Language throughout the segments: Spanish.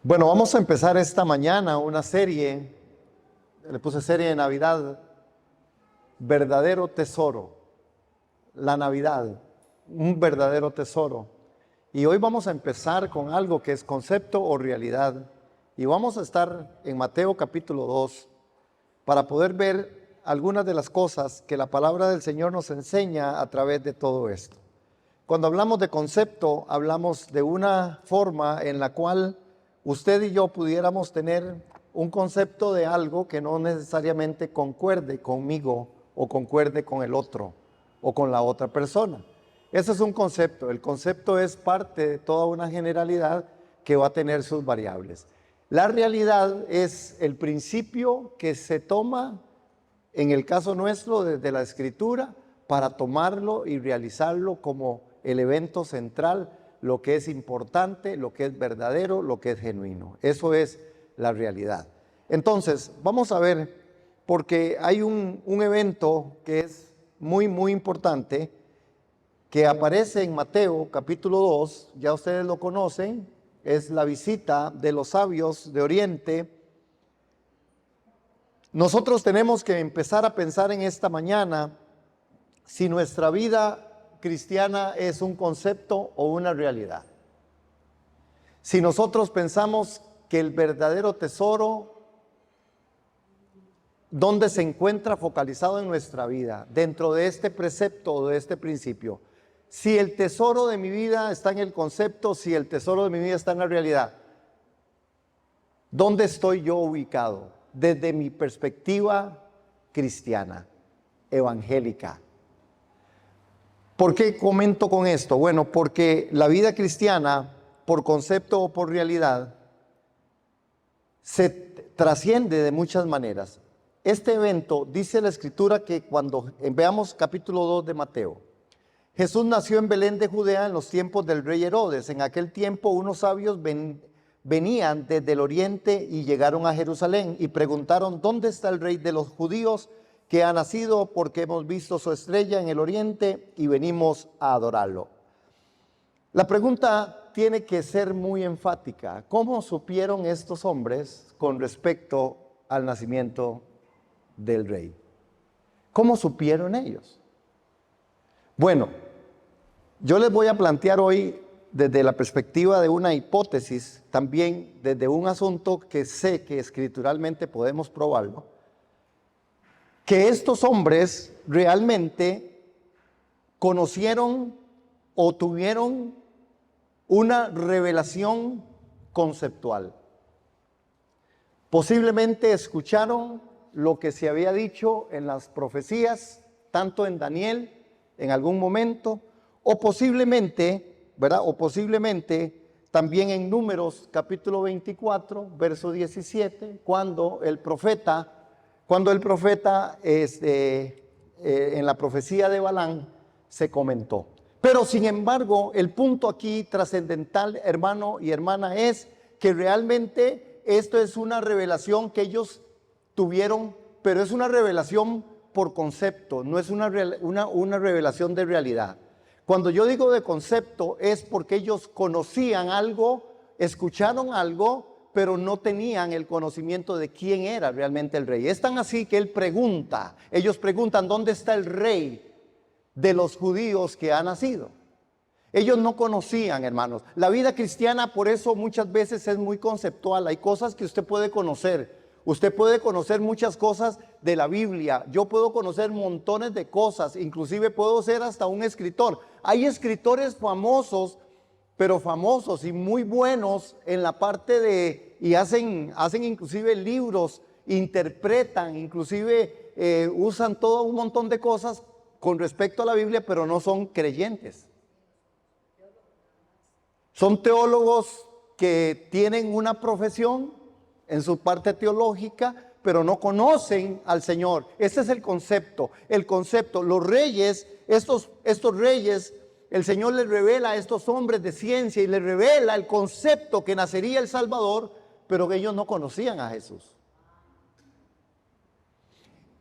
Bueno, vamos a empezar esta mañana una serie, le puse serie de Navidad, verdadero tesoro, la Navidad, un verdadero tesoro. Y hoy vamos a empezar con algo que es concepto o realidad. Y vamos a estar en Mateo capítulo 2 para poder ver algunas de las cosas que la palabra del Señor nos enseña a través de todo esto. Cuando hablamos de concepto, hablamos de una forma en la cual usted y yo pudiéramos tener un concepto de algo que no necesariamente concuerde conmigo o concuerde con el otro o con la otra persona. Ese es un concepto. El concepto es parte de toda una generalidad que va a tener sus variables. La realidad es el principio que se toma, en el caso nuestro, desde la Escritura, para tomarlo y realizarlo como el evento central, lo que es importante, lo que es verdadero, lo que es genuino. Eso es la realidad. Entonces, vamos a ver, porque hay un evento que es muy importante, que aparece en Mateo capítulo 2, ya ustedes lo conocen, es la visita de los sabios de Oriente. Nosotros tenemos que empezar a pensar en esta mañana si nuestra vida cristiana es un concepto o una realidad. Si nosotros pensamos que el verdadero tesoro, ¿dónde se encuentra focalizado en nuestra vida? Dentro de este precepto o de este principio. Si el tesoro de mi vida está en el concepto, si el tesoro de mi vida está en la realidad, ¿dónde estoy yo ubicado? Desde mi perspectiva cristiana, evangélica. ¿Por qué comento con esto? Bueno, porque la vida cristiana, por concepto o por realidad, se trasciende de muchas maneras. Este evento, dice la Escritura que cuando veamos capítulo 2 de Mateo, Jesús nació en Belén de Judea en los tiempos del rey Herodes. En aquel tiempo unos sabios venían desde el oriente y llegaron a Jerusalén y preguntaron: ¿dónde está el rey de los judíos que ha nacido? Porque hemos visto su estrella en el oriente y venimos a adorarlo. La pregunta tiene que ser muy enfática. ¿Cómo supieron estos hombres con respecto al nacimiento del rey? ¿Cómo supieron ellos? Bueno, yo les voy a plantear hoy desde la perspectiva de una hipótesis, también desde un asunto que sé que escrituralmente podemos probarlo, que estos hombres realmente conocieron o tuvieron una revelación conceptual. Posiblemente escucharon lo que se había dicho en las profecías, tanto en Daniel en algún momento, o posiblemente, ¿verdad? O posiblemente también en Números capítulo 24, verso 17, cuando el profeta en la profecía de Balaam se comentó. Pero sin embargo, el punto aquí trascendental, hermano y hermana, es que realmente esto es una revelación que ellos tuvieron, pero es una revelación por concepto, no es una revelación de realidad. Cuando yo digo de concepto es porque ellos conocían algo, escucharon algo, pero no tenían el conocimiento de quién era realmente el rey. Es tan así que ellos preguntan: ¿dónde está el rey de los judíos que ha nacido? Ellos no conocían, hermanos. La vida cristiana por eso muchas veces es muy conceptual. Hay cosas que usted puede conocer. Usted puede conocer muchas cosas de la Biblia. Yo puedo conocer montones de cosas. Inclusive puedo ser hasta un escritor. Hay escritores famosos, pero famosos y muy buenos en la parte de, y hacen inclusive libros, interpretan, inclusive usan todo un montón de cosas con respecto a la Biblia, pero no son creyentes. Son teólogos que tienen una profesión en su parte teológica, pero no conocen al Señor. Ese es el concepto. Los reyes, estos reyes, el Señor les revela a estos hombres de ciencia y les revela el concepto que nacería el Salvador, pero que ellos no conocían a Jesús.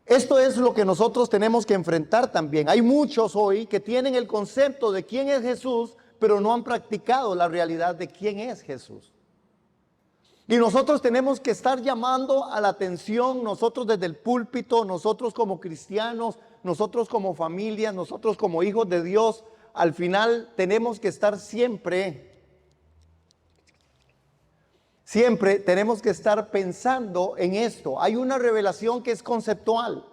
Esto es lo que nosotros tenemos que enfrentar también. Hay muchos hoy que tienen el concepto de quién es Jesús, pero no han practicado la realidad de quién es Jesús. Y nosotros tenemos que estar llamando a la atención, nosotros desde el púlpito, nosotros como cristianos, nosotros como familia, nosotros como hijos de Dios. Al final tenemos que estar siempre tenemos que estar pensando en esto. Hay una revelación que es conceptual.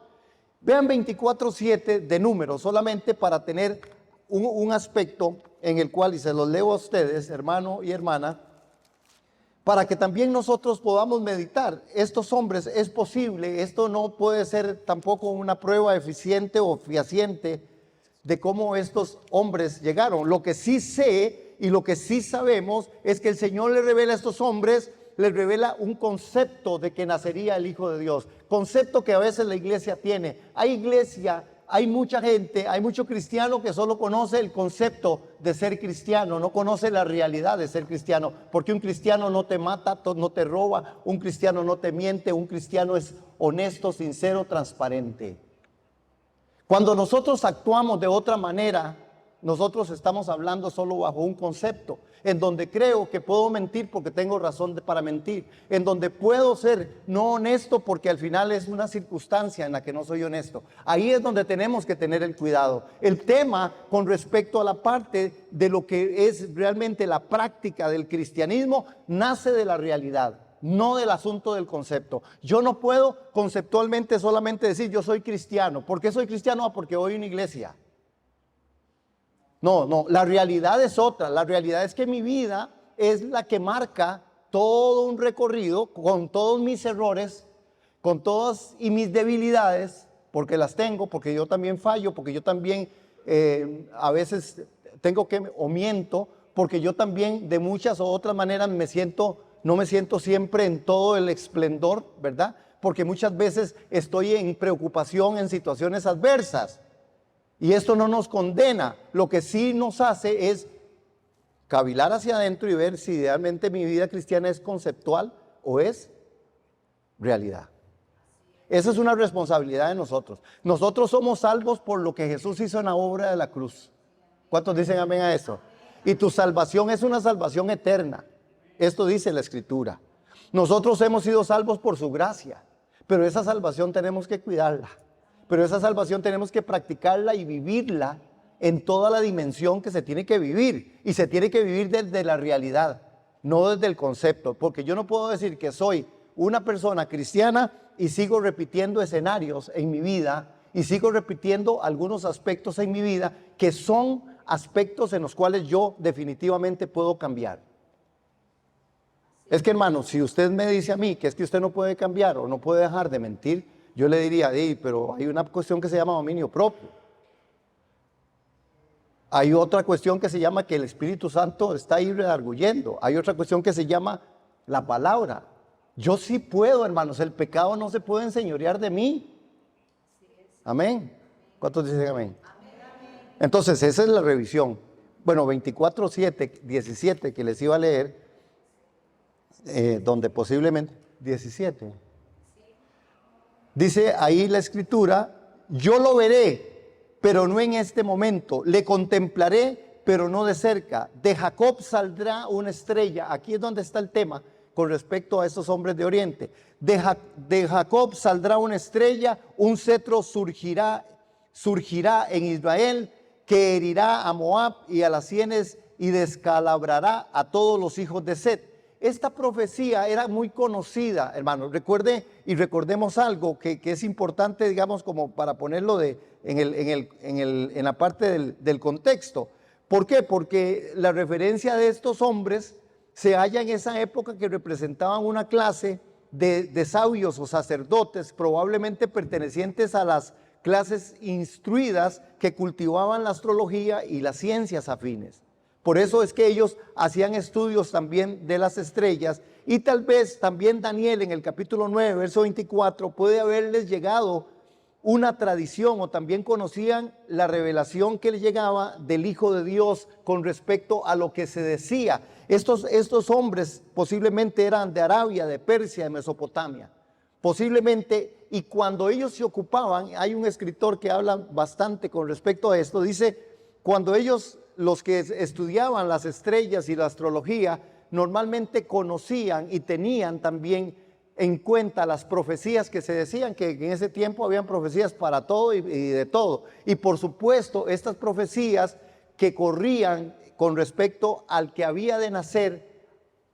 Vean 24:7 de Números, solamente para tener un aspecto en el cual, y se los leo a ustedes, hermano y hermana, para que también nosotros podamos meditar. Estos hombres, es posible, esto no puede ser tampoco una prueba eficiente o fehaciente de cómo estos hombres llegaron. Lo que sí sé y lo que sí sabemos es que el Señor le revela a estos hombres, les revela un concepto de que nacería el Hijo de Dios. Concepto que a veces la iglesia tiene. Hay mucha gente, hay mucho cristiano que solo conoce el concepto de ser cristiano, no conoce la realidad de ser cristiano, porque un cristiano no te mata, no te roba, un cristiano no te miente, un cristiano es honesto, sincero, transparente. Cuando nosotros actuamos de otra manera, nosotros estamos hablando solo bajo un concepto, en donde creo que puedo mentir porque tengo razón para mentir, en donde puedo ser no honesto porque al final es una circunstancia en la que no soy honesto. Ahí es donde tenemos que tener el cuidado. El tema con respecto a la parte de lo que es realmente la práctica del cristianismo nace de la realidad, no del asunto del concepto. Yo no puedo conceptualmente solamente decir yo soy cristiano. ¿Por qué soy cristiano? Porque voy a una iglesia. No, la realidad es otra. La realidad es que mi vida es la que marca todo un recorrido con todos mis errores, con todas y mis debilidades, porque las tengo, porque yo también fallo, porque yo también a veces tengo que o miento, porque yo también de muchas u otras maneras no me siento siempre en todo el esplendor, ¿verdad? Porque muchas veces estoy en preocupación en situaciones adversas. Y esto no nos condena, lo que sí nos hace es cavilar hacia adentro y ver si idealmente mi vida cristiana es conceptual o es realidad. Esa es una responsabilidad de nosotros. Nosotros somos salvos por lo que Jesús hizo en la obra de la cruz. ¿Cuántos dicen amén a eso? Y tu salvación es una salvación eterna. Esto dice la Escritura. Nosotros hemos sido salvos por su gracia, pero esa salvación tenemos que cuidarla. Pero esa salvación tenemos que practicarla y vivirla en toda la dimensión que se tiene que vivir. Y se tiene que vivir desde la realidad, no desde el concepto. Porque yo no puedo decir que soy una persona cristiana y sigo repitiendo escenarios en mi vida y sigo repitiendo algunos aspectos en mi vida que son aspectos en los cuales yo definitivamente puedo cambiar. Es que, hermano, si usted me dice a mí que es que usted no puede cambiar o no puede dejar de mentir, yo le diría, pero hay una cuestión que se llama dominio propio. Hay otra cuestión que se llama que el Espíritu Santo está ahí redarguyendo. Hay otra cuestión que se llama la palabra. Yo sí puedo, hermanos, el pecado no se puede enseñorear de mí. Amén. ¿Cuántos dicen amén? Entonces, esa es la revisión. Bueno, 24:7, 17 que les iba a leer, donde posiblemente, 17. Dice ahí la Escritura, yo lo veré, pero no en este momento. Le contemplaré, pero no de cerca. De Jacob saldrá una estrella. Aquí es donde está el tema con respecto a esos hombres de Oriente. De Jacob saldrá una estrella, un cetro surgirá en Israel, que herirá a Moab y a las sienes y descalabrará a todos los hijos de Set. Esta profecía era muy conocida, hermanos. Recordemos algo que es importante, digamos, como para ponerlo en la parte del contexto. ¿Por qué? Porque la referencia de estos hombres se halla en esa época que representaban una clase de sabios o sacerdotes, probablemente pertenecientes a las clases instruidas que cultivaban la astrología y las ciencias afines. Por eso es que ellos hacían estudios también de las estrellas, y tal vez también Daniel en el capítulo 9, verso 24, puede haberles llegado una tradición, o también conocían la revelación que les llegaba del Hijo de Dios con respecto a lo que se decía. Estos hombres posiblemente eran de Arabia, de Persia, de Mesopotamia. Posiblemente, y cuando ellos se ocupaban, hay un escritor que habla bastante con respecto a esto, dice, cuando ellos, los que estudiaban las estrellas y la astrología, normalmente conocían y tenían también en cuenta las profecías que se decían, que en ese tiempo habían profecías para todo y de todo. Y por supuesto, estas profecías que corrían con respecto al que había de nacer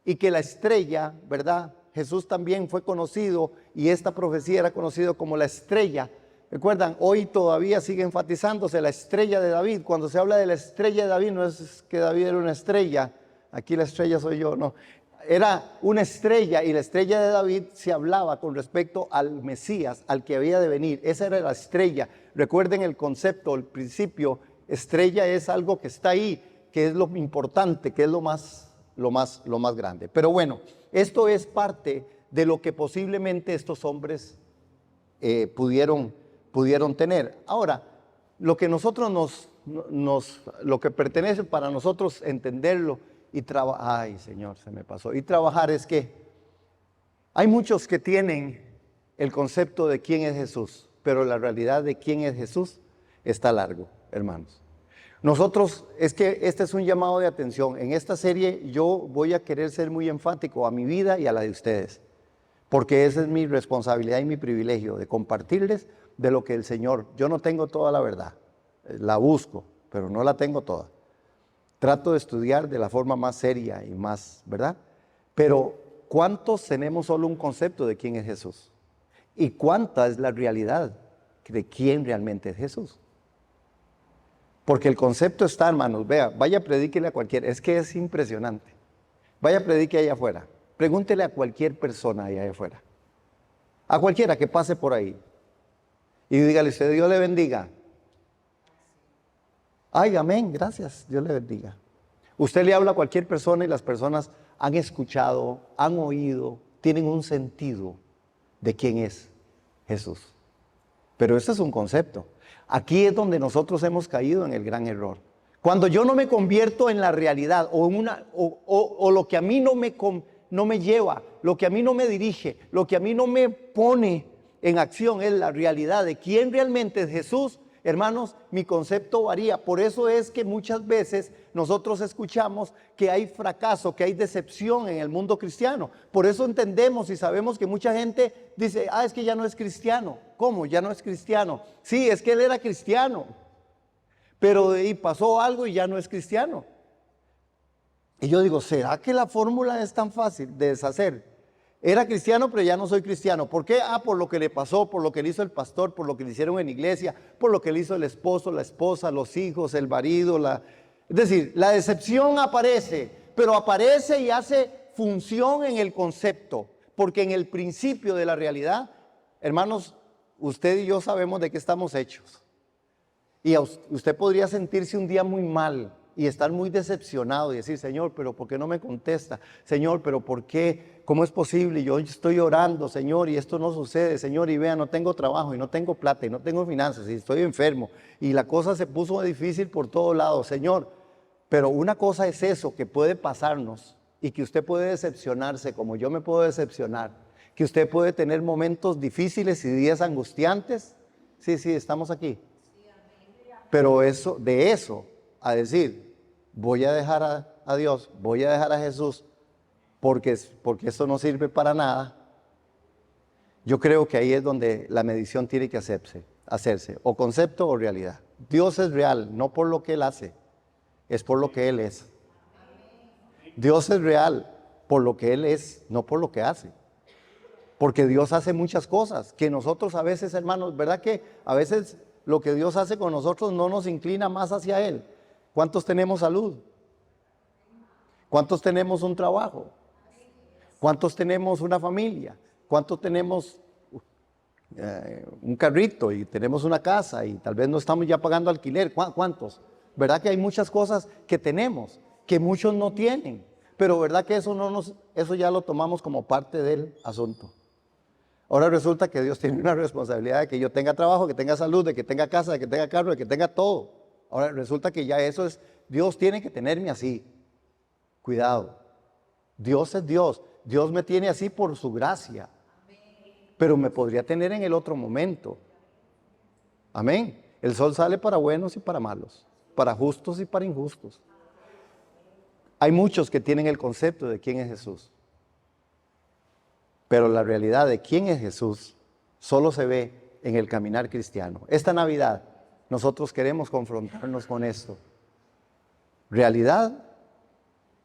y que la estrella, ¿verdad? Jesús también fue conocido y esta profecía era conocida como la estrella. Recuerdan, hoy todavía sigue enfatizándose la estrella de David. Cuando se habla de la estrella de David, no es que David era una estrella, aquí la estrella soy yo, no. Era una estrella y la estrella de David se hablaba con respecto al Mesías, al que había de venir. Esa era la estrella. Recuerden el concepto, el principio, estrella es algo que está ahí, que es lo importante, que es lo más grande. Pero bueno, esto es parte de lo que posiblemente estos hombres pudieron tener. Ahora, lo que nosotros lo que pertenece para nosotros entenderlo y trabajar, ay Señor, se me pasó, y trabajar es que hay muchos que tienen el concepto de quién es Jesús, pero la realidad de quién es Jesús está largo, hermanos. Nosotros, es que este es un llamado de atención. En esta serie yo voy a querer ser muy enfático a mi vida y a la de ustedes, porque esa es mi responsabilidad y mi privilegio de compartirles de lo que el Señor, yo no tengo toda la verdad, la busco, pero no la tengo toda. Trato de estudiar de la forma más seria y más, ¿verdad? Pero ¿cuántos tenemos solo un concepto de quién es Jesús? ¿Y cuánta es la realidad de quién realmente es Jesús? Porque el concepto está, hermanos, vea, vaya predíquele a cualquiera, es que es impresionante. Vaya predique allá afuera, pregúntele a cualquier persona allá afuera, a cualquiera que pase por ahí, y dígale usted, Dios le bendiga. Ay, amén, gracias, Dios le bendiga. Usted le habla a cualquier persona y las personas han escuchado, han oído, tienen un sentido de quién es Jesús. Pero ese es un concepto. Aquí es donde nosotros hemos caído en el gran error. Cuando yo no me convierto en la realidad o lo que a mí no me lleva, lo que a mí no me dirige, lo que a mí no me pone en acción es la realidad de quién realmente es Jesús, hermanos, mi concepto varía. Por eso es que muchas veces nosotros escuchamos que hay fracaso, que hay decepción en el mundo cristiano. Por eso entendemos y sabemos que mucha gente dice, es que ya no es cristiano. ¿Cómo? Ya no es cristiano. Sí, es que él era cristiano, pero de ahí pasó algo y ya no es cristiano. Y yo digo, ¿será que la fórmula es tan fácil de deshacer? Era cristiano, pero ya no soy cristiano. ¿Por qué? Por lo que le pasó, por lo que le hizo el pastor, por lo que le hicieron en iglesia, por lo que le hizo el esposo, la esposa, los hijos, el marido. Es decir, la decepción aparece, pero aparece y hace función en el concepto. Porque en el principio de la realidad, hermanos, usted y yo sabemos de qué estamos hechos. Y usted podría sentirse un día muy mal y estar muy decepcionado y decir, Señor, pero ¿por qué no me contesta? Señor, pero ¿por qué? ¿Cómo es posible? Yo estoy orando, Señor, y esto no sucede, Señor, y vea, no tengo trabajo, y no tengo plata, y no tengo finanzas, y estoy enfermo, y la cosa se puso difícil por todos lados, Señor. Pero una cosa es eso que puede pasarnos, y que usted puede decepcionarse, como yo me puedo decepcionar, que usted puede tener momentos difíciles y días angustiantes. Sí, estamos aquí. Pero de eso a decir, voy a dejar a Dios, voy a dejar a Jesús, porque eso no sirve para nada. Yo creo que ahí es donde la medición tiene que hacerse, o concepto o realidad. Dios es real, no por lo que Él hace, es por lo que Él es. Dios es real por lo que Él es, no por lo que hace. Porque Dios hace muchas cosas que nosotros a veces, hermanos, ¿verdad que a veces lo que Dios hace con nosotros no nos inclina más hacia Él? ¿Cuántos tenemos salud? ¿Cuántos tenemos un trabajo? ¿Cuántos tenemos una familia? ¿Cuántos tenemos un carrito y tenemos una casa y tal vez no estamos ya pagando alquiler? ¿Cuántos? ¿Verdad que hay muchas cosas que tenemos que muchos no tienen? Pero ¿verdad que eso ya lo tomamos como parte del asunto? Ahora resulta que Dios tiene una responsabilidad de que yo tenga trabajo, que tenga salud, de que tenga casa, de que tenga carro, de que tenga todo. Ahora resulta que ya eso es, Dios tiene que tenerme así. Cuidado, Dios es Dios, Dios me tiene así por su gracia, pero me podría tener en el otro momento. Amén. El sol sale para buenos y para malos, para justos y para injustos. Hay muchos que tienen el concepto de quién es Jesús, pero la realidad de quién es Jesús solo se ve en el caminar cristiano. Esta Navidad nosotros queremos confrontarnos con esto. ¿Realidad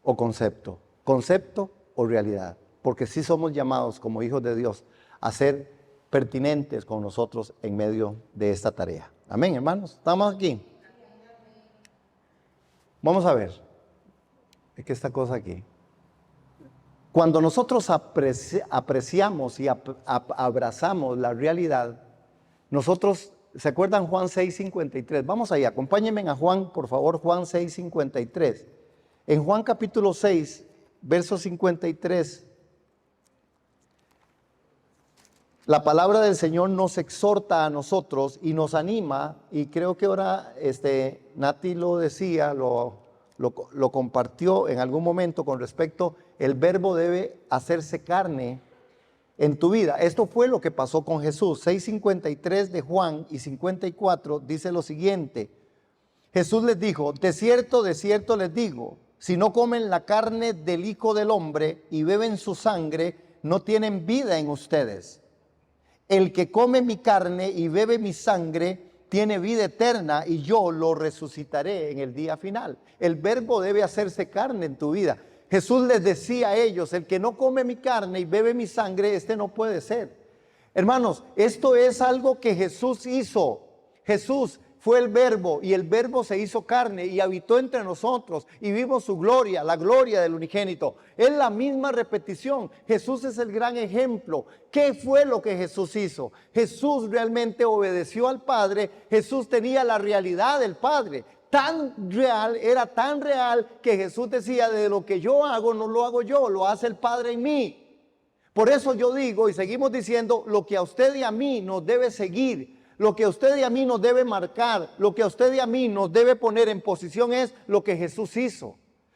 o concepto? ¿Concepto o realidad? Porque sí somos llamados como hijos de Dios a ser pertinentes con nosotros en medio de esta tarea. Amén, hermanos. ¿Estamos aquí? Vamos a ver. Es que esta cosa aquí. Cuando nosotros apreciamos y abrazamos la realidad, nosotros, ¿se acuerdan Juan 6:53? Vamos allá, acompáñenme a Juan, por favor, Juan 6:53. En Juan capítulo 6, verso 53, la palabra del Señor nos exhorta a nosotros y nos anima, y creo que ahora Nati lo decía, lo compartió en algún momento con respecto, el verbo debe hacerse carne en tu vida. Esto fue lo que pasó con Jesús. 6:53 de Juan y 54 dice lo siguiente. Jesús les dijo, de cierto les digo, si no comen la carne del Hijo del Hombre y beben su sangre, no tienen vida en ustedes. El que come mi carne y bebe mi sangre tiene vida eterna y yo lo resucitaré en el día final. El verbo debe hacerse carne en tu vida. Jesús les decía a ellos, el que no come mi carne y bebe mi sangre, este no puede ser. Hermanos, esto es algo que Jesús hizo. Jesús fue el verbo y el verbo se hizo carne y habitó entre nosotros y vimos su gloria, la gloria del unigénito. Es la misma repetición. Jesús es el gran ejemplo. ¿Qué fue lo que Jesús hizo? Jesús realmente obedeció al Padre. Jesús tenía la realidad del Padre. Tan real, era tan real que Jesús decía, de lo que yo hago no lo hago yo, lo hace el Padre en mí. Por eso yo digo y seguimos diciendo, lo que a usted y a mí nos debe seguir, lo que a usted y a mí nos debe marcar, lo que a usted y a mí nos debe poner en posición es lo que Jesús hizo,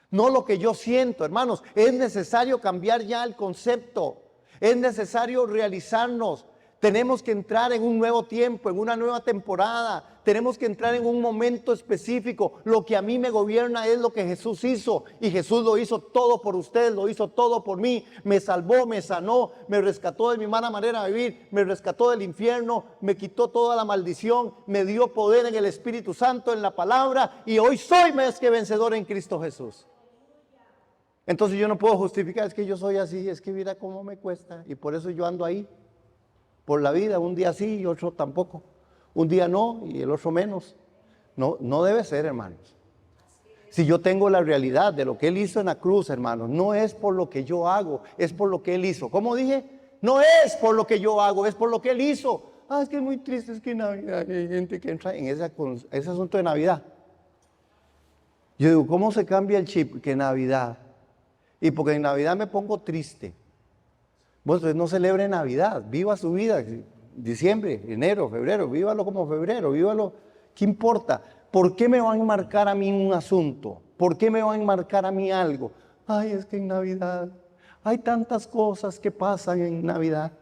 no lo que yo siento, hermanos. Es necesario cambiar ya el concepto, es necesario realizarnos. Tenemos que entrar en un nuevo tiempo, en una nueva temporada. Tenemos que entrar en un momento específico. Lo que a mí me gobierna es lo que Jesús hizo. Y Jesús lo hizo todo por usted, lo hizo todo por mí. Me salvó, me sanó, me rescató de mi mala manera de vivir, me rescató del infierno, me quitó toda la maldición, me dio poder en el Espíritu Santo, en la palabra. Y hoy soy más que vencedor en Cristo Jesús. Entonces yo no puedo justificar, es que yo soy así, es que mira cómo me cuesta. Y por eso yo ando ahí. Por la vida, un día sí y otro tampoco. Un día no y el otro menos. No, no debe ser, hermanos. Si yo tengo la realidad de lo que Él hizo en la cruz, hermanos, no es por lo que yo hago, es por lo que Él hizo. ¿Cómo dije? No es por lo que yo hago, es por lo que Él hizo. Es que es muy triste, es que en Navidad hay gente que entra en ese asunto de Navidad. Yo digo, ¿cómo se cambia el chip? Que Navidad. Y porque en Navidad me pongo triste. Pues no celebre Navidad, viva su vida, diciembre, enero, febrero, vívalo como febrero, vívalo, ¿qué importa? ¿Por qué me van a enmarcar a mí un asunto? ¿Por qué me van a enmarcar a mí algo? Ay, es que en Navidad hay tantas cosas que pasan en Navidad.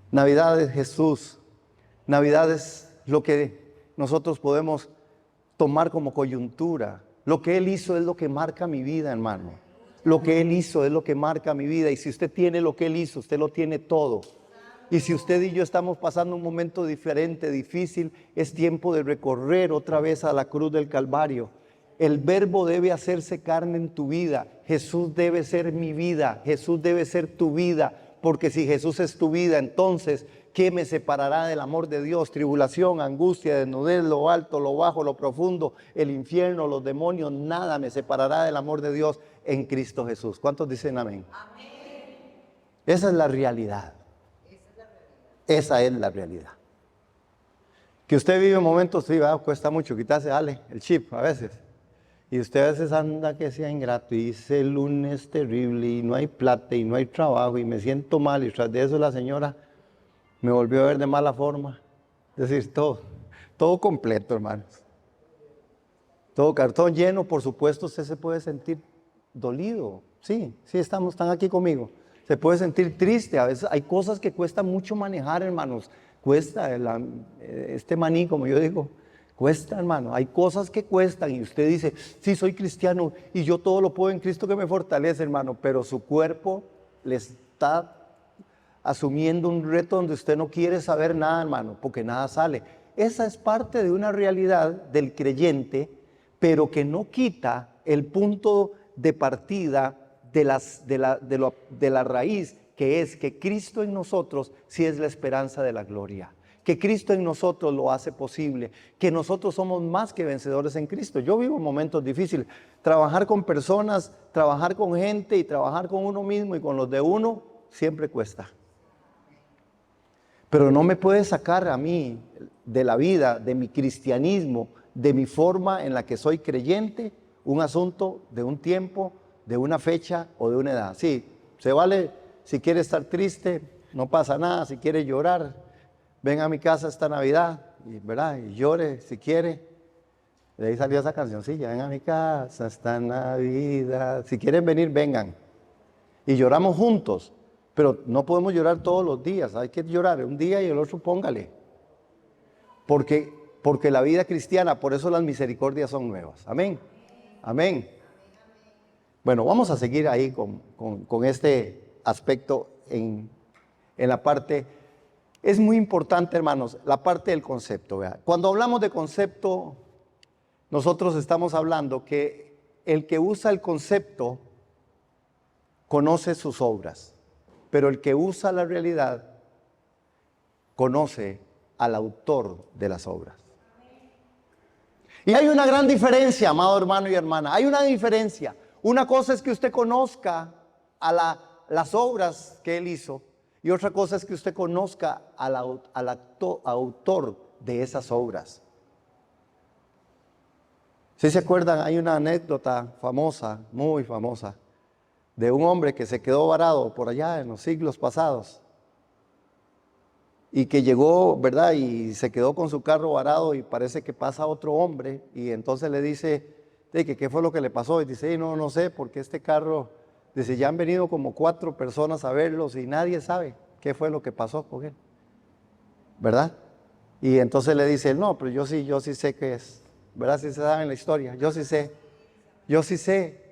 Navidad es Jesús, Navidad es lo que nosotros podemos tomar como coyuntura. Lo que Él hizo es lo que marca mi vida, hermano. Lo que Él hizo es lo que marca mi vida. Y si usted tiene lo que Él hizo, usted lo tiene todo. Y si usted y yo estamos pasando un momento diferente, difícil, es tiempo de recorrer otra vez a la cruz del Calvario. El verbo debe hacerse carne en tu vida. Jesús debe ser mi vida. Jesús debe ser tu vida. Porque si Jesús es tu vida, entonces, ¿qué me separará del amor de Dios? Tribulación, angustia, desnudez, lo alto, lo bajo, lo profundo, el infierno, los demonios, nada me separará del amor de Dios en Cristo Jesús. ¿Cuántos dicen amén? Amén. Esa es la realidad. Esa es la realidad. Que usted vive momentos, sí, cuesta mucho quitarse, el chip a veces. Y usted a veces anda que sea ingrato y dice el lunes terrible y no hay plata y no hay trabajo y me siento mal y tras de eso la señora me volvió a ver de mala forma. Es decir, todo completo, hermanos. Todo cartón lleno, por supuesto, usted se puede sentir dolido. Sí, están aquí conmigo. Se puede sentir triste. A veces hay cosas que cuesta mucho manejar, hermanos. Cuesta este maní, como yo digo, Cuesta, hermano, hay cosas que cuestan y usted dice, sí, soy cristiano y yo todo lo puedo en Cristo que me fortalece, hermano, pero su cuerpo le está asumiendo un reto donde usted no quiere saber nada, hermano, porque nada sale. Esa es parte de una realidad del creyente, pero que no quita el punto de partida de la raíz, que es que Cristo en nosotros sí es la esperanza de la gloria. Que Cristo en nosotros lo hace posible, que nosotros somos más que vencedores en Cristo. Yo vivo momentos difíciles, trabajar con personas, trabajar con gente y trabajar con uno mismo y con los de uno, siempre cuesta. Pero no me puede sacar a mí de la vida, de mi cristianismo, de mi forma en la que soy creyente, un asunto de un tiempo, de una fecha o de una edad. Sí, se vale, si quiere estar triste, no pasa nada, si quiere llorar, ven a mi casa esta Navidad, ¿verdad? Y llore si quiere. De ahí salió esa cancioncilla, ven a mi casa esta Navidad. Si quieren venir, vengan. Y lloramos juntos, pero no podemos llorar todos los días, hay que llorar un día y el otro póngale. Porque la vida cristiana, por eso las misericordias son nuevas. Amén. Amén. Bueno, vamos a seguir ahí con este aspecto en la parte. Es muy importante, hermanos, la parte del concepto. ¿Verdad? Cuando hablamos de concepto, nosotros estamos hablando que el que usa el concepto conoce sus obras, pero el que usa la realidad conoce al autor de las obras. Y hay una gran diferencia, amado hermano y hermana, hay una diferencia. Una cosa es que usted conozca a las obras que él hizo, y otra cosa es que usted conozca al autor de esas obras. ¿Sí se acuerdan? Hay una anécdota famosa, muy famosa, de un hombre que se quedó varado por allá en los siglos pasados y que llegó, ¿verdad? Y se quedó con su carro varado y parece que pasa otro hombre y entonces le dice, ¿qué fue lo que le pasó? Y dice, no sé, porque este carro, dice, ya han venido como 4 personas a verlos y nadie sabe qué fue lo que pasó con él, ¿verdad? Y entonces le dice, no, pero yo sí sé qué es, ¿verdad? Si se saben la historia, yo sí sé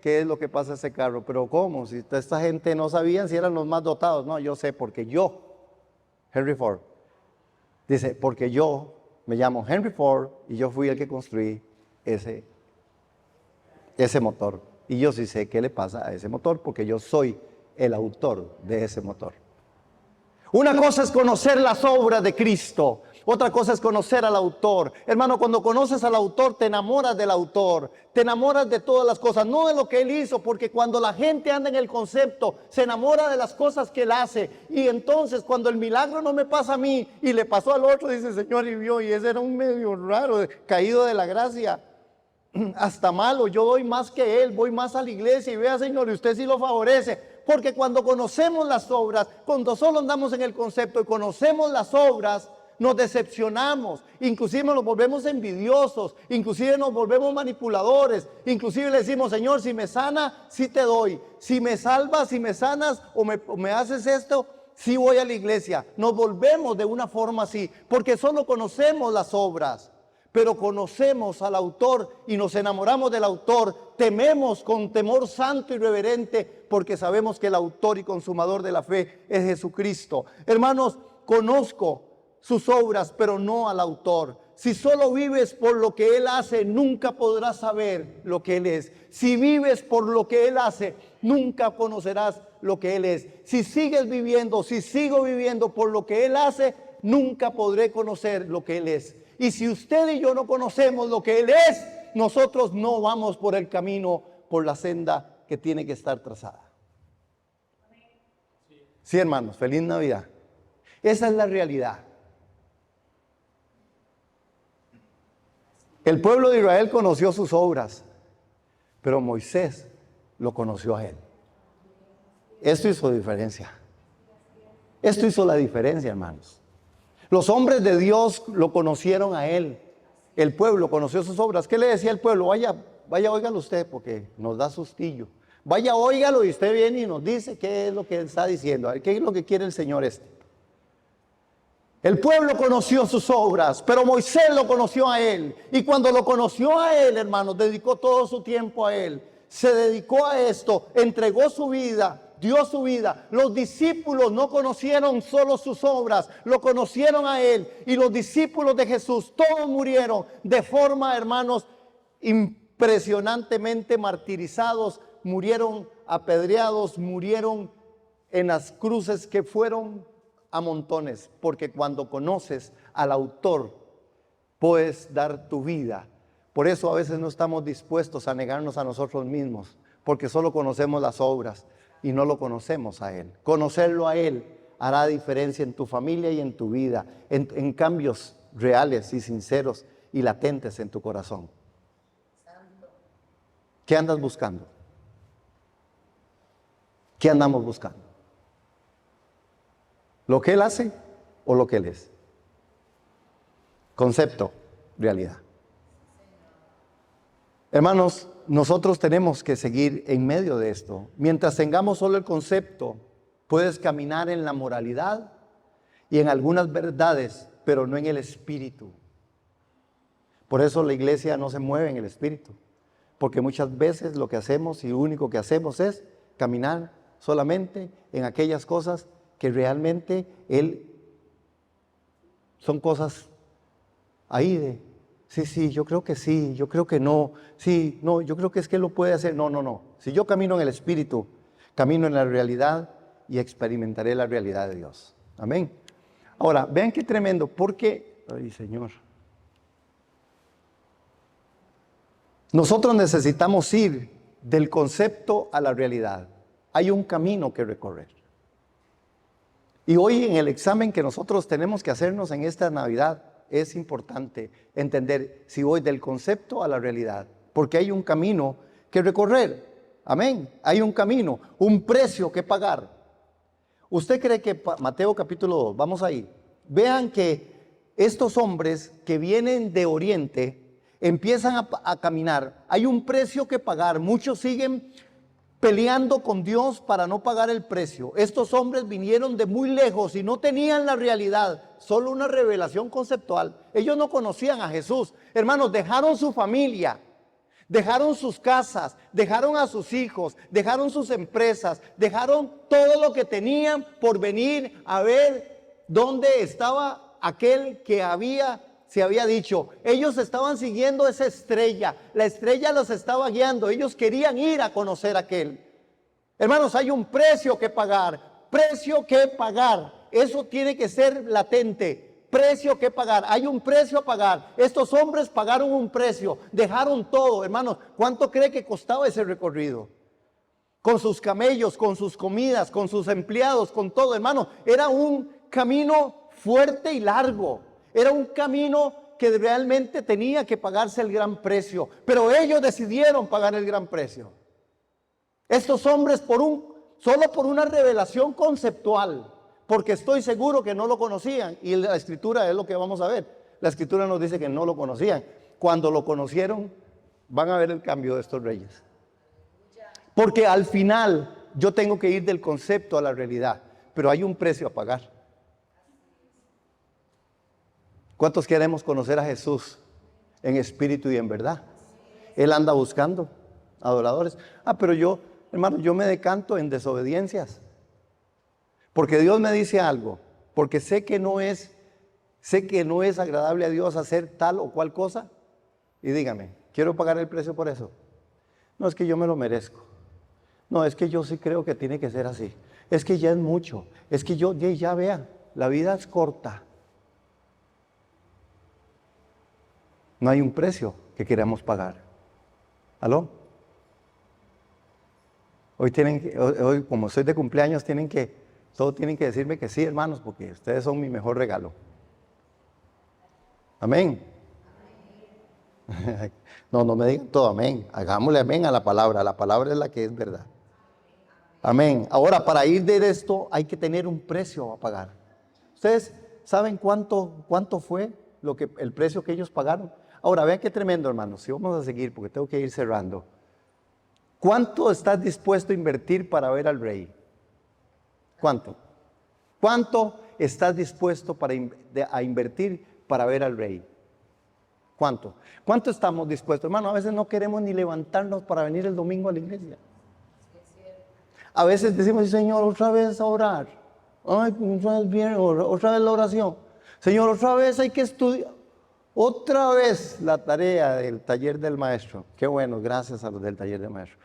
qué es lo que pasa a ese carro, pero ¿cómo? Si esta gente no sabían si eran los más dotados. No, yo sé porque yo, Henry Ford, dice, porque yo me llamo Henry Ford y yo fui el que construí ese motor. Y yo sí sé qué le pasa a ese motor porque yo soy el autor de ese motor. Una cosa es conocer las obras de Cristo, otra cosa es conocer al autor. Hermano, cuando conoces al autor, te enamoras del autor, te enamoras de todas las cosas, no de lo que él hizo, porque cuando la gente anda en el concepto, se enamora de las cosas que él hace. Y entonces, cuando el milagro no me pasa a mí y le pasó al otro, dice, Señor, y vio, y ese era un medio raro, caído de la gracia, hasta malo, yo doy más que él, voy más a la iglesia y vea, Señor, y usted sí lo favorece. Porque cuando conocemos las obras, cuando solo andamos en el concepto y conocemos las obras, nos decepcionamos, inclusive nos volvemos envidiosos, inclusive nos volvemos manipuladores, inclusive le decimos, Señor, si me sana, sí te doy, si me salvas, si me sanas o me haces esto, sí voy a la iglesia. Nos volvemos de una forma así, porque solo conocemos las obras. Pero conocemos al autor y nos enamoramos del autor, tememos con temor santo y reverente, porque sabemos que el autor y consumador de la fe es Jesucristo. Hermanos, conozco sus obras, pero no al autor. Si solo vives por lo que Él hace, nunca podrás saber lo que Él es. Si vives por lo que Él hace, nunca conocerás lo que Él es. Si sigues viviendo, si sigo viviendo por lo que Él hace, nunca podré conocer lo que Él es. Y si usted y yo no conocemos lo que Él es, nosotros no vamos por el camino, por la senda que tiene que estar trazada. Sí, hermanos, feliz Navidad. Esa es la realidad. El pueblo de Israel conoció sus obras, pero Moisés lo conoció a Él. Esto hizo diferencia. Esto hizo la diferencia, hermanos. Los hombres de Dios lo conocieron a Él. El pueblo conoció sus obras. ¿Qué le decía el pueblo? Vaya, óigalo usted porque nos da sustillo. Vaya, óigalo y usted viene y nos dice qué es lo que Él está diciendo. ¿Qué es lo que quiere el Señor este? El pueblo conoció sus obras, pero Moisés lo conoció a él. Y cuando lo conoció a él, hermanos, dedicó todo su tiempo a él. Se dedicó a esto, entregó su vida, dio su vida. Los discípulos no conocieron solo sus obras, lo conocieron a él. Y los discípulos de Jesús, todos murieron de forma, hermanos, impresionantemente martirizados. Murieron apedreados, murieron en las cruces que fueron a montones, porque cuando conoces al autor puedes dar tu vida. Por eso a veces no estamos dispuestos a negarnos a nosotros mismos, porque solo conocemos las obras y no lo conocemos a él. Conocerlo a él hará diferencia en tu familia y en tu vida, en cambios reales y sinceros y latentes en tu corazón. ¿Qué andas buscando? ¿Qué andamos buscando? ¿Lo que él hace o lo que él es? Concepto, realidad. Hermanos, nosotros tenemos que seguir en medio de esto. Mientras tengamos solo el concepto, puedes caminar en la moralidad y en algunas verdades, pero no en el espíritu. Por eso la iglesia no se mueve en el espíritu, porque muchas veces lo que hacemos y lo único que hacemos es caminar solamente en aquellas cosas que realmente son cosas ahí de, sí, yo creo que sí, yo creo que no, sí, no, yo creo que es que él lo puede hacer. No. Si yo camino en el Espíritu, camino en la realidad y experimentaré la realidad de Dios. Amén. Ahora, vean qué tremendo, porque, ay Señor, nosotros necesitamos ir del concepto a la realidad. Hay un camino que recorrer. Y hoy en el examen que nosotros tenemos que hacernos en esta Navidad, es importante entender si voy del concepto a la realidad, porque hay un camino que recorrer. Amén. Hay un camino, un precio que pagar. ¿Usted cree que Mateo capítulo 2, vamos ahí, vean que estos hombres que vienen de Oriente empiezan a caminar, hay un precio que pagar, muchos siguen peleando con Dios para no pagar el precio. Estos hombres vinieron de muy lejos y no tenían la realidad, solo una revelación conceptual. Ellos no conocían a Jesús. Hermanos, dejaron su familia, dejaron sus casas, dejaron a sus hijos, dejaron sus empresas, dejaron todo lo que tenían por venir a ver dónde estaba aquel que se había dicho. Ellos estaban siguiendo esa estrella, la estrella los estaba guiando, ellos querían ir a conocer a aquel. Hermanos, hay un precio que pagar, eso tiene que ser latente, precio que pagar, hay un precio a pagar. Estos hombres pagaron un precio, dejaron todo. Hermanos, ¿cuánto cree que costaba ese recorrido? Con sus camellos, con sus comidas, con sus empleados, con todo, hermano, era un camino fuerte y largo. Era un camino que realmente tenía que pagarse el gran precio, pero ellos decidieron pagar el gran precio. Estos hombres solo por una revelación conceptual, porque estoy seguro que no lo conocían, y la escritura es lo que vamos a ver. La escritura nos dice que no lo conocían. Cuando lo conocieron, van a ver el cambio de estos reyes. Porque al final yo tengo que ir del concepto a la realidad, pero hay un precio a pagar. ¿Cuántos queremos conocer a Jesús en espíritu y en verdad? Él anda buscando adoradores. Pero yo, hermano, yo me decanto en desobediencias. Porque Dios me dice algo, porque sé que no es agradable a Dios hacer tal o cual cosa. Y dígame, ¿quiero pagar el precio por eso? No, es que yo me lo merezco. No, es que yo sí creo que tiene que ser así. Es que ya es mucho. Es que ya vea, la vida es corta. No hay un precio que queramos pagar. ¿Aló? Hoy como soy de cumpleaños, todos tienen que decirme que sí, hermanos, porque ustedes son mi mejor regalo. Amén. No me digan todo amén. Hagámosle amén a la palabra. La palabra es la que es verdad. Amén. Ahora, para ir de esto hay que tener un precio a pagar. ¿Ustedes saben cuánto fue el precio que ellos pagaron? Ahora, vean qué tremendo, hermanos. Si vamos a seguir, porque tengo que ir cerrando. ¿Cuánto estás dispuesto a invertir para ver al rey? ¿Cuánto? ¿Cuánto estás dispuesto a invertir para ver al Rey? ¿Cuánto? ¿Cuánto estamos dispuestos? Hermano, a veces no queremos ni levantarnos para venir el domingo a la iglesia. A veces decimos, Señor, otra vez a orar. Ay, otra vez bien, otra vez la oración. Señor, otra vez hay que estudiar. Otra vez la tarea del taller del maestro. Qué bueno, gracias a los del taller del maestro.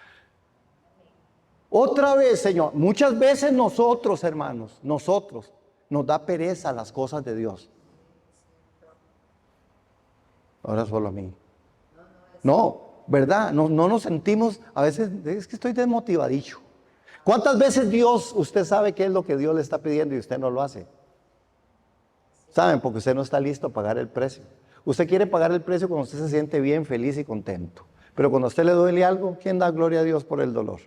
Otra vez, Señor. Muchas veces nosotros, hermanos, nos da pereza las cosas de Dios. Ahora solo a mí. No, ¿verdad? No nos sentimos, a veces es que estoy desmotivadicho. ¿Cuántas veces usted sabe qué es lo que Dios le está pidiendo y usted no lo hace? ¿Saben? Porque usted no está listo a pagar el precio. Usted quiere pagar el precio cuando usted se siente bien, feliz y contento. Pero cuando a usted le duele algo, ¿quién da gloria a Dios por el dolor?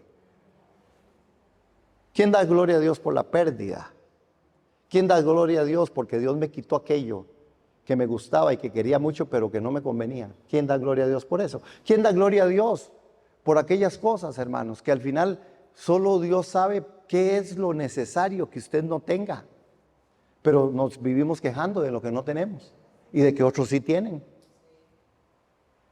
¿Quién da gloria a Dios por la pérdida? ¿Quién da gloria a Dios porque Dios me quitó aquello que me gustaba y que quería mucho, pero que no me convenía? ¿Quién da gloria a Dios por eso? ¿Quién da gloria a Dios por aquellas cosas, hermanos, que al final solo Dios sabe qué es lo necesario que usted no tenga? Pero nos vivimos quejando de lo que no tenemos y de que otros sí tienen.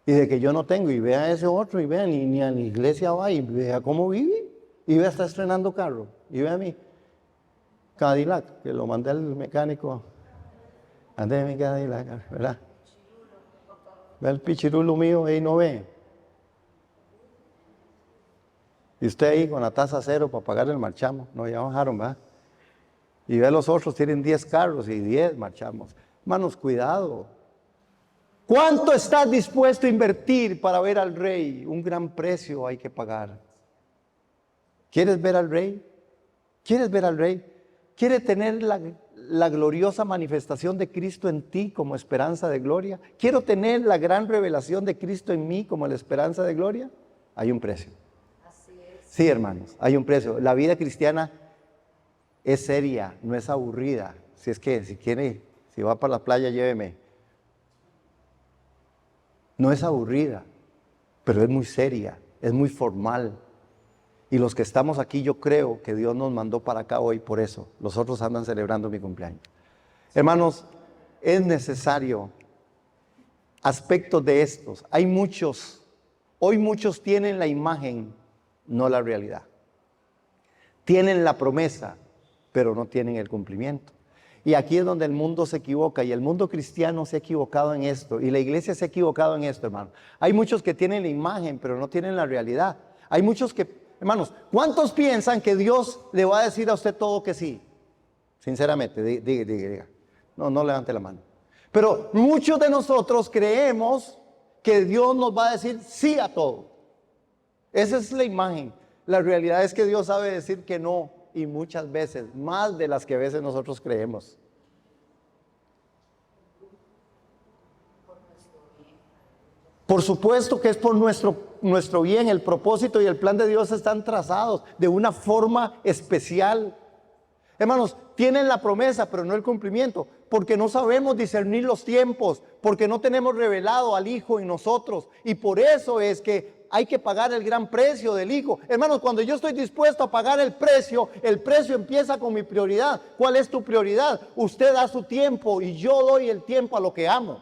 Y de que yo no tengo, y vea a ese otro, y vea, ni a la iglesia va, y vea cómo vive, y vea, está estrenando carro, y vea a mí, Cadillac, que lo mandé al mecánico, andé mi Cadillac, ¿verdad? Ve el pichirulo mío, ahí no ve. Y usted ahí con la tasa cero para pagar el marchamo, no, ya bajaron, ¿verdad? Y ve los otros, tienen 10 carros y 10 marchamos. Hermanos, cuidado. ¿Cuánto estás dispuesto a invertir para ver al Rey? Un gran precio hay que pagar. ¿Quieres ver al Rey? ¿Quieres ver al Rey? ¿Quieres tener la gloriosa manifestación de Cristo en ti como esperanza de gloria? ¿Quiero tener la gran revelación de Cristo en mí como la esperanza de gloria? Hay un precio. Así es. Sí, hermanos, hay un precio. La vida cristiana es seria, no es aburrida. Si es que, si va para la playa, lléveme. No es aburrida, pero es muy seria, es muy formal. Y los que estamos aquí, yo creo que Dios nos mandó para acá hoy por eso. Los otros andan celebrando mi cumpleaños. Hermanos, es necesario aspectos de estos. Hay muchos, hoy muchos tienen la imagen, no la realidad. Tienen la promesa, pero no tienen el cumplimiento. Y aquí es donde el mundo se equivoca, y el mundo cristiano se ha equivocado en esto, y la iglesia se ha equivocado en esto, hermano. Hay muchos que tienen la imagen, pero no tienen la realidad. Hay muchos que, hermanos, ¿cuántos piensan que Dios le va a decir a usted todo que sí? Sinceramente, diga. No levante la mano. Pero muchos de nosotros creemos que Dios nos va a decir sí a todo. Esa es la imagen. La realidad es que Dios sabe decir que no, y muchas veces, más de las que a veces nosotros creemos. Por supuesto que es por nuestro bien. El propósito y el plan de Dios están trazados de una forma especial. Hermanos, tienen la promesa, pero no el cumplimiento, porque no sabemos discernir los tiempos, porque no tenemos revelado al Hijo en nosotros, y por eso es que hay que pagar el gran precio del Hijo. Hermanos, cuando yo estoy dispuesto a pagar el precio empieza con mi prioridad. ¿Cuál es tu prioridad? Usted da su tiempo y yo doy el tiempo a lo que amo.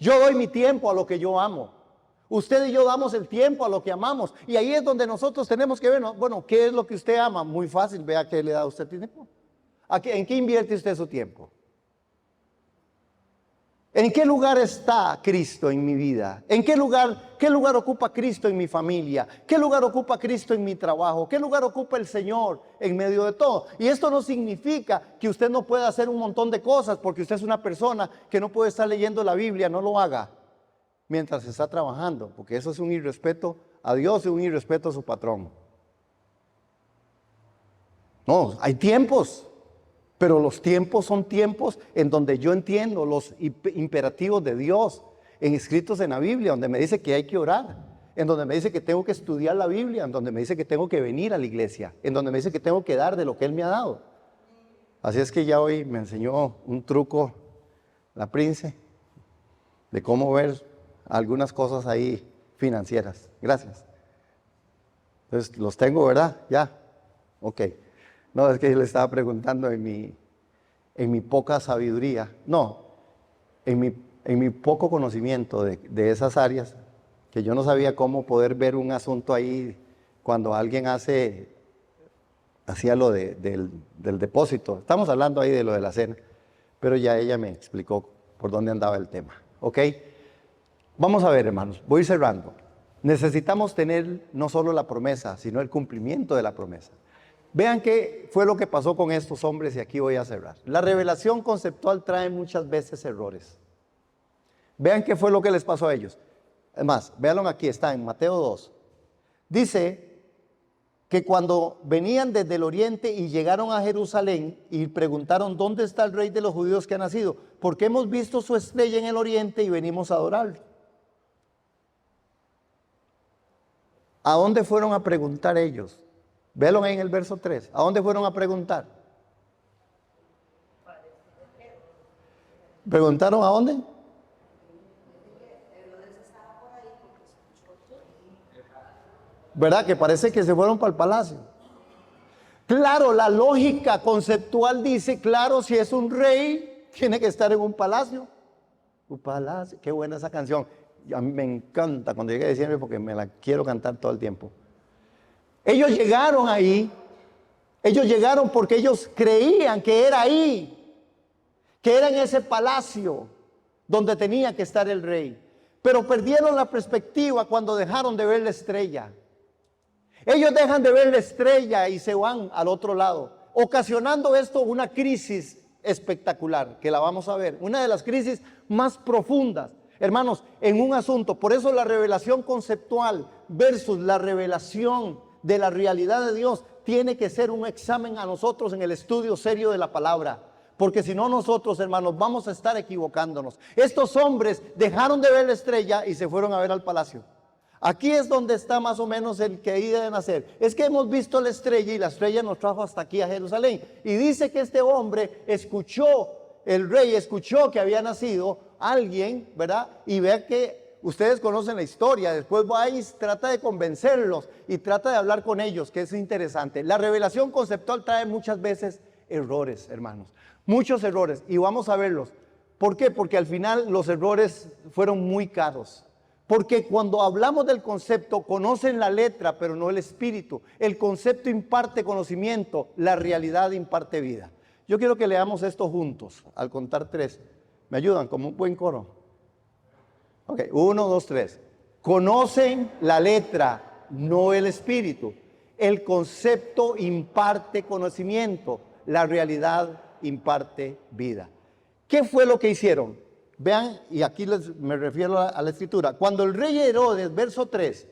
Yo doy mi tiempo a lo que yo amo. Usted y yo damos el tiempo a lo que amamos. Y ahí es donde nosotros tenemos que ver, bueno, ¿qué es lo que usted ama? Muy fácil, vea qué le da usted tiempo. ¿En qué invierte usted su tiempo? ¿En qué lugar está Cristo en mi vida? ¿Qué lugar ocupa Cristo en mi familia? ¿Qué lugar ocupa Cristo en mi trabajo? ¿Qué lugar ocupa el Señor en medio de todo? Y esto no significa que usted no pueda hacer un montón de cosas, porque usted es una persona que no puede estar leyendo la Biblia, no lo haga mientras está trabajando, porque eso es un irrespeto a Dios y un irrespeto a su patrón. No, hay tiempos. Pero los tiempos son tiempos en donde yo entiendo los imperativos de Dios, escritos en la Biblia, donde me dice que hay que orar, en donde me dice que tengo que estudiar la Biblia, en donde me dice que tengo que venir a la iglesia, en donde me dice que tengo que dar de lo que Él me ha dado. Así es que ya hoy me enseñó un truco la Prince de cómo ver algunas cosas ahí financieras. Gracias. Entonces los tengo, ¿verdad? Ya. Ok. No, es que yo le estaba preguntando en en mi poca sabiduría, no, en mi poco conocimiento de esas áreas, que yo no sabía cómo poder ver un asunto ahí cuando alguien hacía lo del depósito. Estamos hablando ahí de lo de la cena, pero ya ella me explicó por dónde andaba el tema. ¿Ok? Vamos a ver, hermanos, voy cerrando. Necesitamos tener no solo la promesa, sino el cumplimiento de la promesa. Vean qué fue lo que pasó con estos hombres y aquí voy a cerrar. La revelación conceptual trae muchas veces errores. Vean qué fue lo que les pasó a ellos. Además, véanlo aquí, está en Mateo 2. Dice que cuando venían desde el oriente y llegaron a Jerusalén y preguntaron: ¿dónde está el rey de los judíos que ha nacido? Porque hemos visto su estrella en el oriente y venimos a adorarlo. ¿A dónde fueron a preguntar ellos? Véanlo ahí en el verso 3. ¿A dónde fueron a preguntar? ¿Preguntaron a dónde? ¿Verdad? Que parece que se fueron para el palacio. Claro, la lógica conceptual dice, claro, si es un rey, tiene que estar en un palacio. Un palacio, qué buena esa canción. A mí me encanta cuando llegue diciembre porque me la quiero cantar todo el tiempo. Ellos llegaron ahí, ellos llegaron porque ellos creían que era ahí, que era en ese palacio donde tenía que estar el rey. Pero perdieron la perspectiva cuando dejaron de ver la estrella. Ellos dejan de ver la estrella y se van al otro lado, ocasionando esto una crisis espectacular, que la vamos a ver, una de las crisis más profundas, hermanos, en un asunto. Por eso la revelación conceptual versus la revelación de la realidad de Dios tiene que ser un examen a nosotros en el estudio serio de la palabra. Porque si no, nosotros, hermanos, vamos a estar equivocándonos. Estos hombres dejaron de ver la estrella y se fueron a ver al palacio. Aquí es donde está más o menos el que iba de nacer. Es que hemos visto la estrella y la estrella nos trajo hasta aquí a Jerusalén. Y dice que este hombre escuchó, el rey escuchó que había nacido alguien, ¿verdad? Y vea que ustedes conocen la historia. Después va y trata de convencerlos y trata de hablar con ellos, que es interesante. La revelación conceptual trae muchas veces errores, hermanos. Muchos errores. Y vamos a verlos. ¿Por qué? Porque al final los errores fueron muy caros. Porque cuando hablamos del concepto, conocen la letra, pero no el espíritu. El concepto imparte conocimiento, la realidad imparte vida. Yo quiero que leamos esto juntos, al contar 3. ¿Me ayudan? Como un buen coro. Ok, 1, 2, 3. Conocen la letra, no el espíritu. El concepto imparte conocimiento, la realidad imparte vida. ¿Qué fue lo que hicieron? Vean, y aquí me refiero a la escritura. Cuando el rey Herodes, verso 3,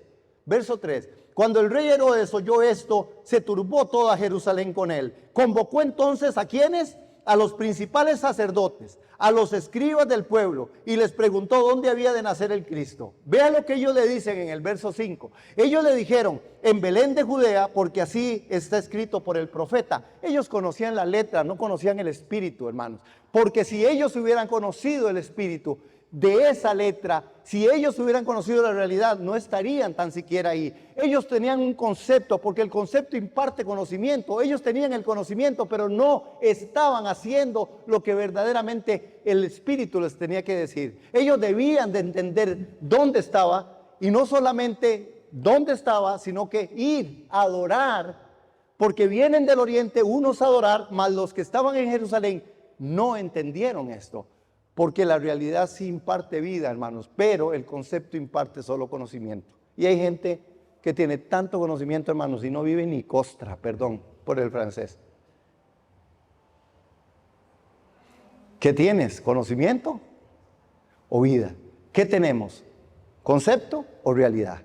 cuando el rey Herodes oyó esto, se turbó toda Jerusalén con él. Convocó entonces ¿a quiénes? A los principales sacerdotes, a los escribas del pueblo, y les preguntó dónde había de nacer el Cristo. Vean lo que ellos le dicen en el verso 5. Ellos le dijeron: en Belén de Judea, porque así está escrito por el profeta. Ellos conocían la letra, no conocían el espíritu, hermanos. Porque si ellos hubieran conocido el espíritu de esa letra, si ellos hubieran conocido la realidad, no estarían tan siquiera ahí. Ellos tenían un concepto, porque el concepto imparte conocimiento. Ellos tenían el conocimiento, pero no estaban haciendo lo que verdaderamente el espíritu les tenía que decir. Ellos debían de entender dónde estaba, y no solamente dónde estaba, sino que ir a adorar, porque vienen del oriente unos a adorar, mas los que estaban en Jerusalén no entendieron esto. Porque la realidad sí imparte vida, hermanos, pero el concepto imparte solo conocimiento. Y hay gente que tiene tanto conocimiento, hermanos, y no vive ni costra, perdón por el francés. ¿Qué tienes? ¿Conocimiento o vida? ¿Qué tenemos? ¿Concepto o realidad?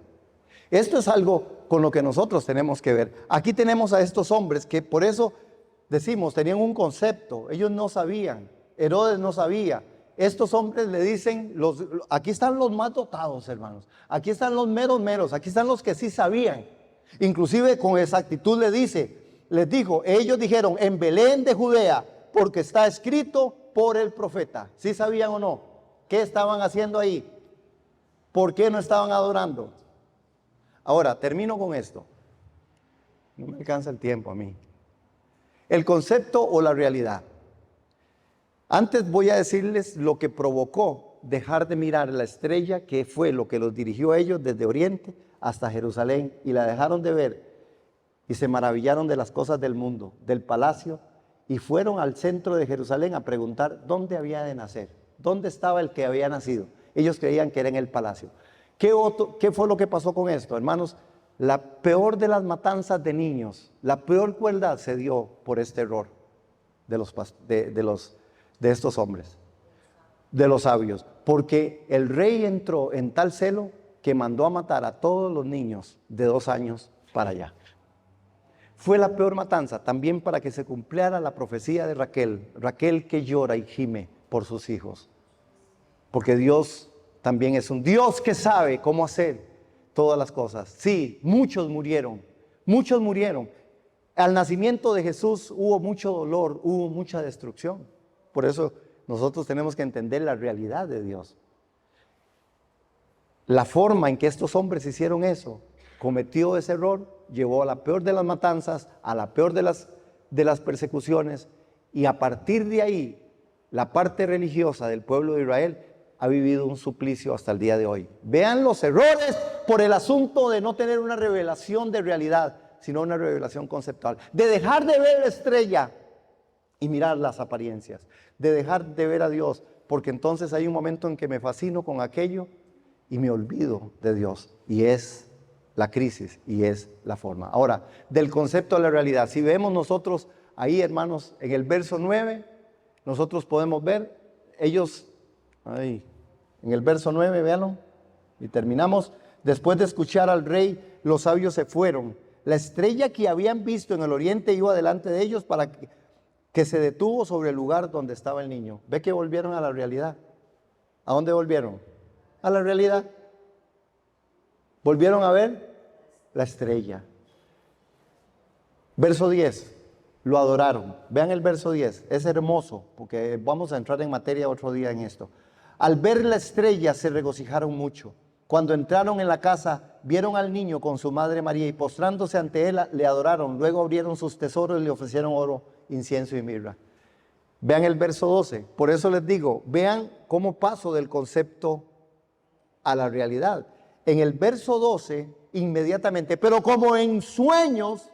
Esto es algo con lo que nosotros tenemos que ver. Aquí tenemos a estos hombres que por eso decimos, tenían un concepto. Ellos no sabían, Herodes no sabía. Estos hombres le dicen, aquí están los más dotados, hermanos. Aquí están los meros, aquí están los que sí sabían. Inclusive con exactitud les dijo, ellos dijeron, en Belén de Judea, porque está escrito por el profeta. ¿Sí sabían o no? ¿Qué estaban haciendo ahí? ¿Por qué no estaban adorando? Ahora, termino con esto. No me alcanza el tiempo a mí. El concepto o la realidad. Antes voy a decirles lo que provocó dejar de mirar la estrella, que fue lo que los dirigió a ellos desde Oriente hasta Jerusalén, y la dejaron de ver y se maravillaron de las cosas del mundo, del palacio, y fueron al centro de Jerusalén a preguntar dónde había de nacer, dónde estaba el que había nacido. Ellos creían que era en el palacio. ¿Qué fue lo que pasó con esto, hermanos? La peor de las matanzas de niños, la peor crueldad se dio por este error de estos hombres, de los sabios, porque el rey entró en tal celo que mandó a matar a todos los niños de 2 años para allá. Fue la peor matanza, también para que se cumpliera la profecía de Raquel que llora y gime por sus hijos, porque Dios también es un Dios que sabe cómo hacer todas las cosas. Sí, muchos murieron. Al nacimiento de Jesús hubo mucho dolor, hubo mucha destrucción. Por eso nosotros tenemos que entender la realidad de Dios. La forma en que estos hombres hicieron eso, cometió ese error, llevó a la peor de las matanzas, a la peor de las persecuciones, y a partir de ahí, la parte religiosa del pueblo de Israel ha vivido un suplicio hasta el día de hoy. Vean los errores por el asunto de no tener una revelación de realidad, sino una revelación conceptual, de dejar de ver la estrella y mirar las apariencias, de dejar de ver a Dios, porque entonces hay un momento en que me fascino con aquello y me olvido de Dios, y es la crisis y es la forma. Ahora, del concepto de la realidad, si vemos nosotros ahí, hermanos, en el verso 9, nosotros podemos ver, ellos, ahí, en el verso 9, véanlo, y terminamos. Después de escuchar al rey, los sabios se fueron. La estrella que habían visto en el oriente iba delante de ellos para que se detuvo sobre el lugar donde estaba el niño. Ve que volvieron a la realidad. ¿A dónde volvieron? A la realidad. Volvieron a ver la estrella. Verso 10, lo adoraron. Vean el verso 10, es hermoso, porque vamos a entrar en materia otro día en esto. Al ver la estrella se regocijaron mucho. Cuando entraron en la casa, vieron al niño con su madre María y postrándose ante él, le adoraron. Luego abrieron sus tesoros y le ofrecieron oro, incienso y mirra. Vean el verso 12. Por eso les digo, vean cómo paso del concepto a la realidad. En el verso 12, inmediatamente, pero como en sueños,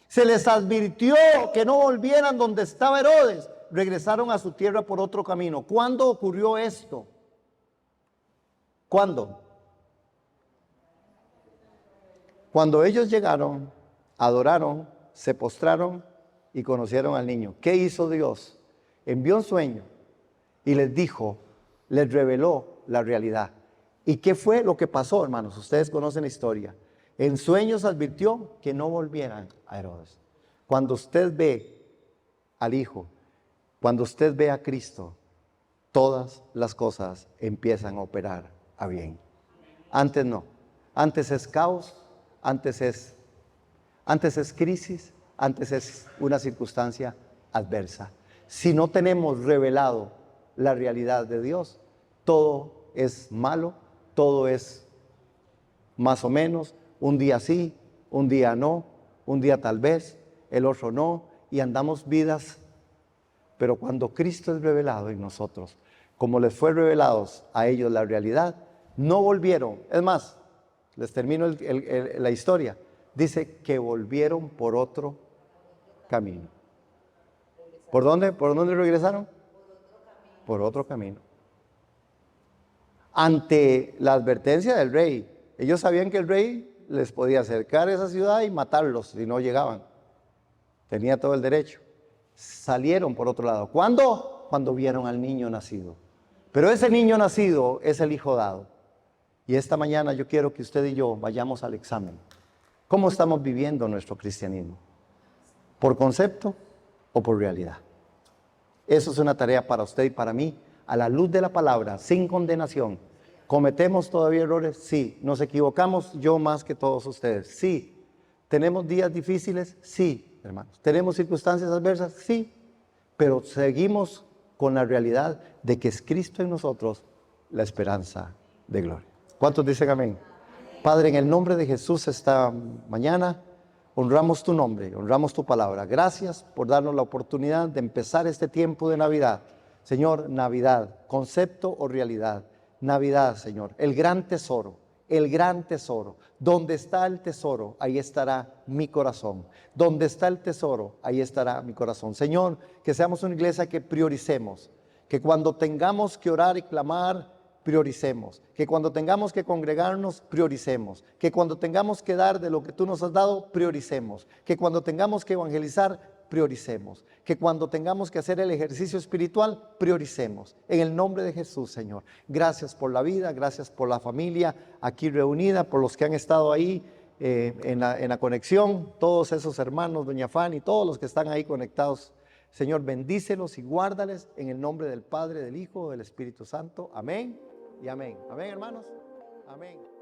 se les advirtió que no volvieran donde estaba Herodes. Regresaron a su tierra por otro camino. ¿Cuándo ocurrió esto? ¿Cuándo? Cuando ellos llegaron, adoraron, se postraron y conocieron al niño. ¿Qué hizo Dios? Envió un sueño y les dijo, les reveló la realidad. ¿Y qué fue lo que pasó, hermanos? Ustedes conocen la historia. En sueños advirtió que no volvieran a Herodes. Cuando usted ve al Hijo, cuando usted ve a Cristo, todas las cosas empiezan a operar a bien. Antes no. Antes es caos, antes es crisis, antes es una circunstancia adversa. Si no tenemos revelado la realidad de Dios, todo es malo, todo es más o menos, un día sí, un día no, un día tal vez, el otro no, y andamos vidas. Pero cuando Cristo es revelado en nosotros, como les fue revelado a ellos la realidad, no volvieron. Es más, les termino la historia. Dice que volvieron por otro camino. ¿Por dónde? ¿Por dónde regresaron? Por otro camino. Ante la advertencia del rey, ellos sabían que el rey les podía acercar a esa ciudad y matarlos si no llegaban. Tenía todo el derecho. Salieron por otro lado. ¿Cuándo? Cuando vieron al niño nacido. Pero ese niño nacido es el Hijo dado. Y esta mañana yo quiero que usted y yo vayamos al examen. ¿Cómo estamos viviendo nuestro cristianismo? ¿Por concepto o por realidad? Eso es una tarea para usted y para mí, a la luz de la palabra, sin condenación. ¿Cometemos todavía errores? Sí. ¿Nos equivocamos? Yo más que todos ustedes. Sí. ¿Tenemos días difíciles? Sí, hermanos. ¿Tenemos circunstancias adversas? Sí. Pero seguimos con la realidad de que es Cristo en nosotros la esperanza de gloria. ¿Cuántos dicen amén? Padre, en el nombre de Jesús esta mañana honramos tu nombre, honramos tu palabra. Gracias por darnos la oportunidad de empezar este tiempo de Navidad Señor, Navidad, concepto o realidad. Navidad, Señor, el gran tesoro. El gran tesoro. Donde está el tesoro, ahí estará mi corazón. Donde está el tesoro, ahí estará mi corazón. Señor, que seamos una iglesia que prioricemos. Que cuando tengamos que orar y clamar, prioricemos. Que cuando tengamos que congregarnos, prioricemos. Que cuando tengamos que dar de lo que tú nos has dado, prioricemos. Que cuando tengamos que evangelizar, prioricemos. Que cuando tengamos que hacer el ejercicio espiritual, prioricemos. En el nombre de Jesús, Señor. Gracias por la vida, gracias por la familia aquí reunida, por los que han estado ahí en la conexión, todos esos hermanos, doña Fanny, todos los que están ahí conectados. Señor, bendícelos y guárdales en el nombre del Padre, del Hijo, del Espíritu Santo. Amén y amén. Amén, hermanos. Amén.